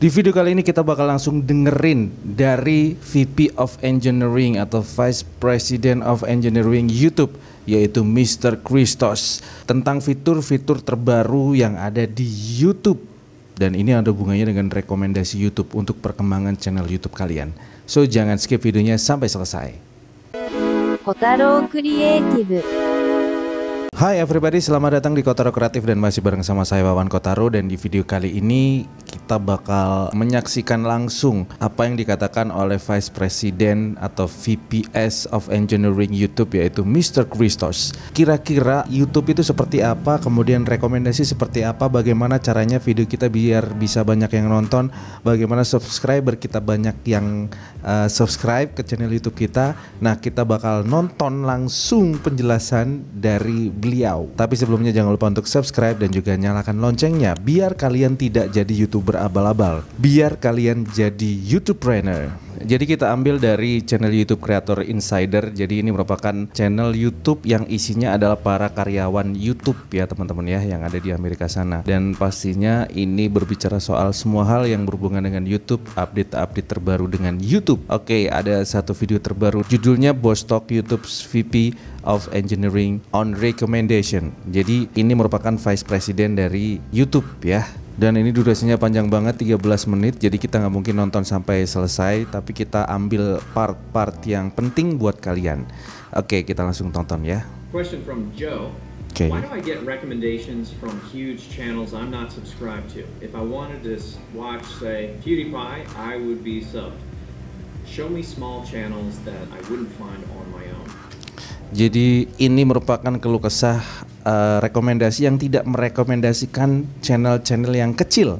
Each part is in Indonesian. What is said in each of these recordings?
Di video kali ini kita bakal langsung dengerin dari VP of Engineering atau Vice President of Engineering YouTube, yaitu Mr. Christos, tentang fitur-fitur terbaru yang ada di YouTube. Dan ini ada hubungannya dengan rekomendasi YouTube untuk perkembangan channel YouTube kalian. So jangan skip videonya sampai selesai. Kotaro Creative. Hai everybody, selamat datang di Kotaro Kreatif dan masih bareng sama saya Wawan Kotaro. Dan di video kali ini kita bakal menyaksikan langsung apa yang dikatakan oleh Vice President atau VPS of Engineering YouTube, yaitu Mr. Christos. Kira-kira YouTube itu seperti apa, kemudian rekomendasi seperti apa, bagaimana caranya video kita biar bisa banyak yang nonton, bagaimana subscriber kita banyak yang subscribe ke channel YouTube kita. Nah, kita bakal nonton langsung penjelasan dari beliau. Tapi sebelumnya jangan lupa untuk subscribe dan juga nyalakan loncengnya biar kalian tidak jadi YouTuber abal-abal, biar kalian jadi YouTubepreneur. Jadi kita ambil dari channel YouTube Creator Insider. Jadi ini merupakan channel YouTube yang isinya adalah para karyawan YouTube ya teman-teman ya, yang ada di Amerika sana. Dan pastinya ini berbicara soal semua hal yang berhubungan dengan YouTube, update-update terbaru dengan YouTube. Oke, ada satu video terbaru judulnya Boss Talk YouTube VP of Engineering on Recommendation. Jadi ini merupakan Vice President dari YouTube ya. Dan ini durasinya panjang banget, 13 menit. Jadi kita nggak mungkin nonton sampai selesai, tapi kita ambil part-part yang penting buat kalian. Oke, kita langsung tonton ya. Question from Joe. Okay. Why do I get recommendations from huge channels I'm not subscribed to? If I wanted to watch, say, PewDiePie, I would be subbed. Show me small channels that I wouldn't find on my own. Jadi ini merupakan keluh kesah rekomendasi yang tidak merekomendasikan channel-channel yang kecil.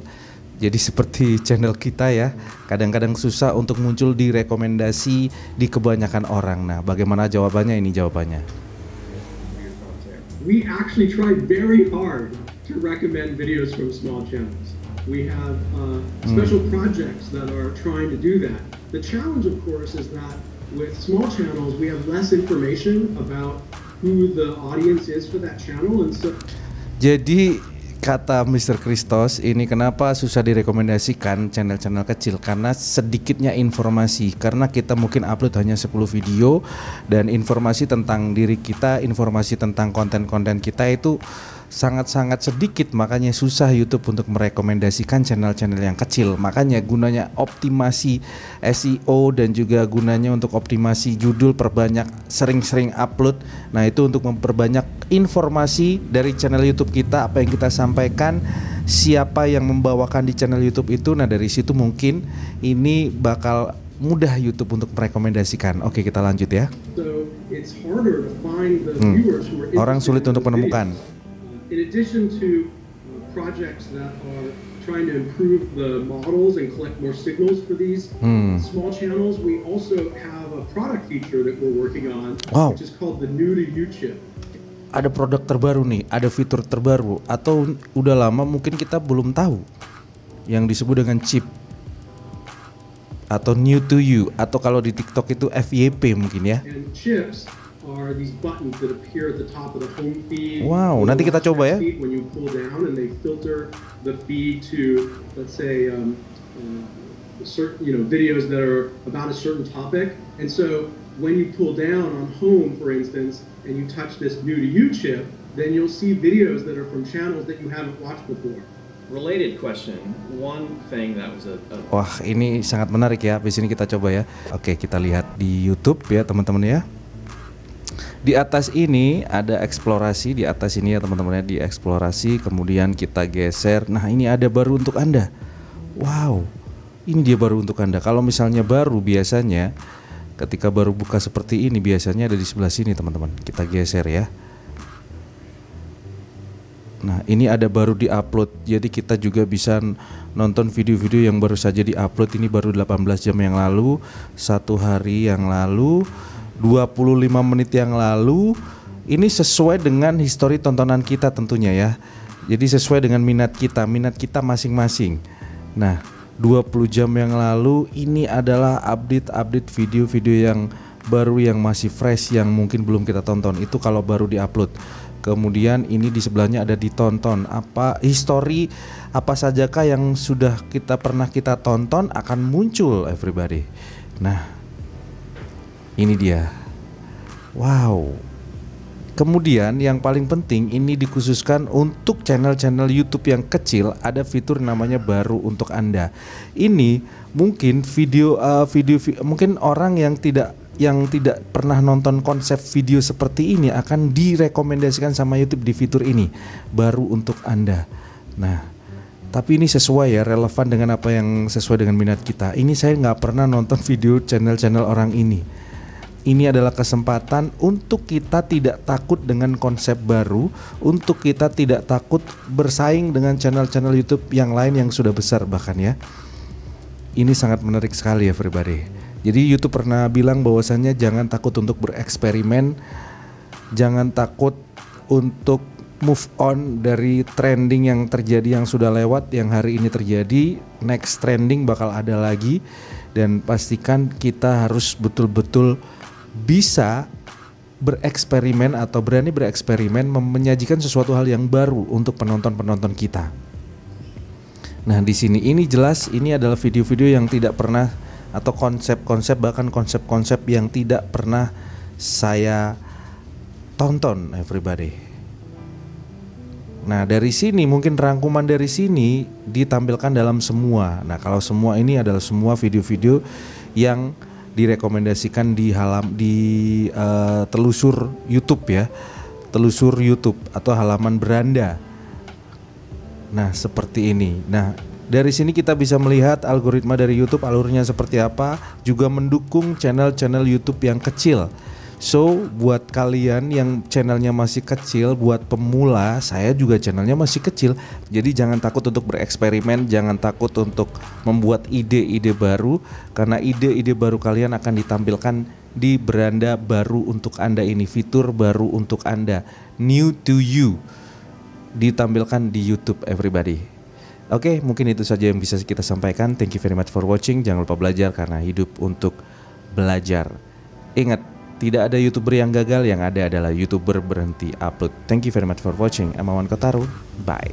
Jadi seperti channel kita ya, kadang-kadang susah untuk muncul di rekomendasi di kebanyakan orang. Nah, bagaimana jawabannya? Ini jawabannya. We actually tried very hard to recommend videos from small channels. We have special projects that are trying to do that. The challenge, of course, is that with small channels, we have less information about who the audience is for that channel, and so. Jadi kata Mr. Christos ini kenapa susah direkomendasikan channel-channel kecil, karena sedikitnya informasi. Karena kita mungkin upload hanya 10 video dan informasi tentang diri kita, informasi tentang konten-konten kita itu sangat-sangat sedikit, makanya susah YouTube untuk merekomendasikan channel-channel yang kecil. Makanya gunanya optimasi SEO dan juga gunanya untuk optimasi judul, perbanyak sering-sering upload. Nah, itu untuk memperbanyak informasi dari channel YouTube kita, apa yang kita sampaikan, siapa yang membawakan di channel YouTube itu. Nah, dari situ mungkin ini bakal mudah YouTube untuk merekomendasikan. Oke, kita lanjut ya. Orang sulit untuk menemukan. In addition to projects that are trying to improve the models and collect more signals for these small channels, we also have a product feature that we're working on, which is called the new to you chip. Ada produk terbaru nih, ada fitur terbaru, atau udah lama mungkin kita belum tahu, yang disebut dengan chip atau new to you, atau kalau di TikTok itu FYP mungkin ya. And chips are these buttons that appear at the top of the home feed. Wow, nanti kita coba ya. When you pull down and they filter the feed to, let's say, certain, videos that are about a certain topic. And so when you pull down on home, for instance, and you touch this new to you chip, then you'll see videos that are from channels that you haven't watched before. Related question, one thing that was Wah, ini sangat menarik ya. Habis ini kita coba ya. Oke, kita lihat di YouTube ya teman-teman ya. Di atas ini ada eksplorasi, di atas ini ya teman-teman ya, di eksplorasi, kemudian kita geser. Nah, ini ada baru untuk Anda. Wow, ini dia baru untuk Anda. Kalau misalnya baru, biasanya ketika baru buka seperti ini biasanya ada di sebelah sini teman-teman. Kita geser ya. Nah, ini ada baru di-upload. Jadi kita juga bisa nonton video-video yang baru saja di-upload. Ini baru 18 jam yang lalu, 1 hari yang lalu, 25 menit yang lalu. Ini sesuai dengan histori tontonan kita tentunya ya. Jadi sesuai dengan minat kita masing-masing. Nah, 20 jam yang lalu ini adalah update video-video yang baru, yang masih fresh, yang mungkin belum kita tonton. Itu kalau baru diupload. Kemudian ini di sebelahnya ada ditonton. Apa history apa sajakah yang sudah pernah kita tonton akan muncul everybody. Nah, ini dia. Wow. Kemudian yang paling penting ini dikhususkan untuk channel-channel YouTube yang kecil, ada fitur namanya baru untuk Anda. Ini mungkin mungkin orang yang tidak pernah nonton konsep video seperti ini akan direkomendasikan sama YouTube di fitur ini baru untuk Anda. Nah, tapi ini sesuai ya, relevan dengan apa yang sesuai dengan minat kita. Ini saya nggak pernah nonton video channel-channel orang ini. Ini adalah kesempatan untuk kita tidak takut dengan konsep baru, untuk kita tidak takut bersaing dengan channel-channel YouTube yang lain yang sudah besar bahkan ya. Ini sangat menarik sekali ya everybody. Jadi YouTube pernah bilang bahwasannya jangan takut untuk bereksperimen, jangan takut untuk move on dari trending yang terjadi yang sudah lewat, yang hari ini terjadi. Next trending bakal ada lagi, dan pastikan kita harus betul-betul bisa bereksperimen atau berani bereksperimen menyajikan sesuatu hal yang baru untuk penonton-penonton kita. Nah, di sini ini jelas ini adalah video-video yang tidak pernah, atau konsep-konsep, bahkan konsep-konsep yang tidak pernah saya tonton everybody. Nah, dari sini mungkin rangkuman dari sini ditampilkan dalam semua. Nah, kalau semua ini adalah semua video-video yang direkomendasikan di telusur YouTube ya, telusur YouTube atau halaman beranda. Nah, seperti ini. Nah, dari sini kita bisa melihat algoritma dari YouTube, alurnya seperti apa, juga mendukung channel-channel YouTube yang kecil. So, buat kalian yang channelnya masih kecil, buat pemula, saya juga channelnya masih kecil. Jadi jangan takut untuk bereksperimen, jangan takut untuk membuat ide-ide baru, karena ide-ide baru kalian akan ditampilkan di beranda baru untuk Anda ini, fitur baru untuk Anda, new to you, ditampilkan di YouTube everybody. Oke, mungkin itu saja yang bisa kita sampaikan. Thank you very much for watching. Jangan lupa belajar karena hidup untuk belajar. Ingat, tidak ada YouTuber yang gagal, yang ada adalah YouTuber berhenti upload. Thank you very much for watching. I'm Wawan Kotaru. Bye.